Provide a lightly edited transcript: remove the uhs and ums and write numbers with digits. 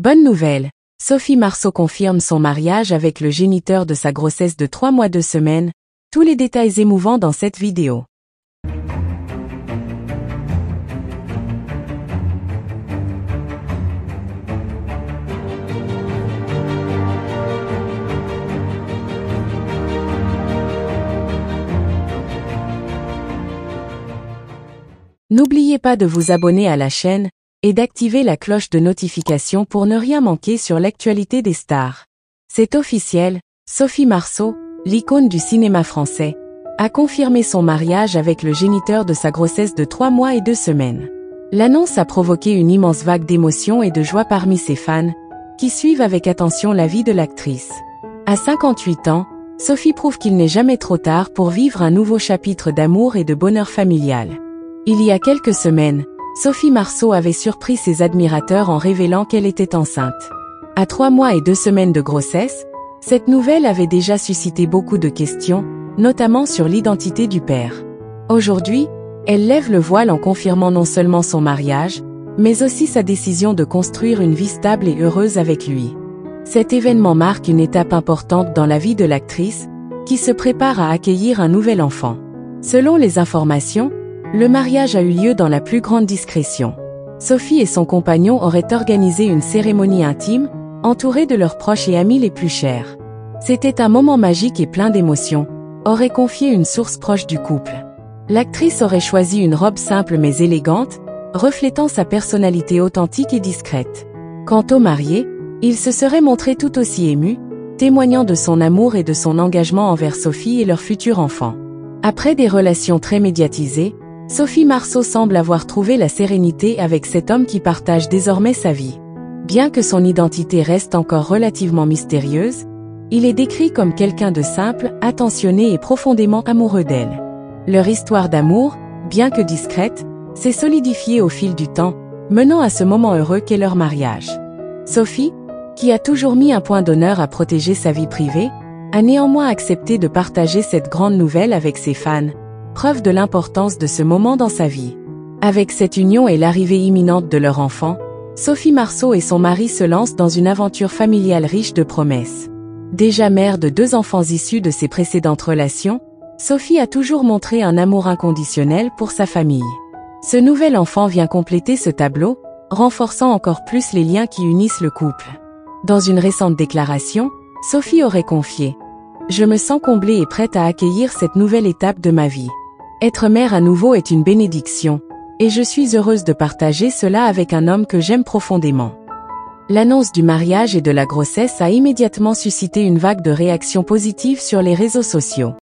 Bonne nouvelle, Sophie Marceau confirme son mariage avec le géniteur de sa grossesse de 3 mois 2 semaines. Tous les détails émouvants dans cette vidéo. N'oubliez pas de vous abonner à la chaîne et d'activer la cloche de notification pour ne rien manquer sur l'actualité des stars. C'est officiel, Sophie Marceau, l'icône du cinéma français, a confirmé son mariage avec le géniteur de sa grossesse de 3 mois et 2 semaines. L'annonce a provoqué une immense vague d'émotion et de joie parmi ses fans, qui suivent avec attention la vie de l'actrice. À 58 ans, Sophie prouve qu'il n'est jamais trop tard pour vivre un nouveau chapitre d'amour et de bonheur familial. Il y a quelques semaines, Sophie Marceau avait surpris ses admirateurs en révélant qu'elle était enceinte. À 3 mois et 2 semaines de grossesse, cette nouvelle avait déjà suscité beaucoup de questions, notamment sur l'identité du père. Aujourd'hui, elle lève le voile en confirmant non seulement son mariage, mais aussi sa décision de construire une vie stable et heureuse avec lui. Cet événement marque une étape importante dans la vie de l'actrice, qui se prépare à accueillir un nouvel enfant. Selon les informations, le mariage a eu lieu dans la plus grande discrétion. Sophie et son compagnon auraient organisé une cérémonie intime, entourée de leurs proches et amis les plus chers. C'était un moment magique et plein d'émotions, aurait confié une source proche du couple. L'actrice aurait choisi une robe simple mais élégante, reflétant sa personnalité authentique et discrète. Quant au marié, il se serait montré tout aussi ému, témoignant de son amour et de son engagement envers Sophie et leur futur enfant. Après des relations très médiatisées, Sophie Marceau semble avoir trouvé la sérénité avec cet homme qui partage désormais sa vie. Bien que son identité reste encore relativement mystérieuse, il est décrit comme quelqu'un de simple, attentionné et profondément amoureux d'elle. Leur histoire d'amour, bien que discrète, s'est solidifiée au fil du temps, menant à ce moment heureux qu'est leur mariage. Sophie, qui a toujours mis un point d'honneur à protéger sa vie privée, a néanmoins accepté de partager cette grande nouvelle avec ses fans, preuve de l'importance de ce moment dans sa vie. Avec cette union et l'arrivée imminente de leur enfant, Sophie Marceau et son mari se lancent dans une aventure familiale riche de promesses. Déjà mère de 2 enfants issus de ses précédentes relations, Sophie a toujours montré un amour inconditionnel pour sa famille. Ce nouvel enfant vient compléter ce tableau, renforçant encore plus les liens qui unissent le couple. Dans une récente déclaration, Sophie aurait confié « Je me sens comblée et prête à accueillir cette nouvelle étape de ma vie. Être mère à nouveau est une bénédiction, et je suis heureuse de partager cela avec un homme que j'aime profondément. » L'annonce du mariage et de la grossesse a immédiatement suscité une vague de réactions positives sur les réseaux sociaux.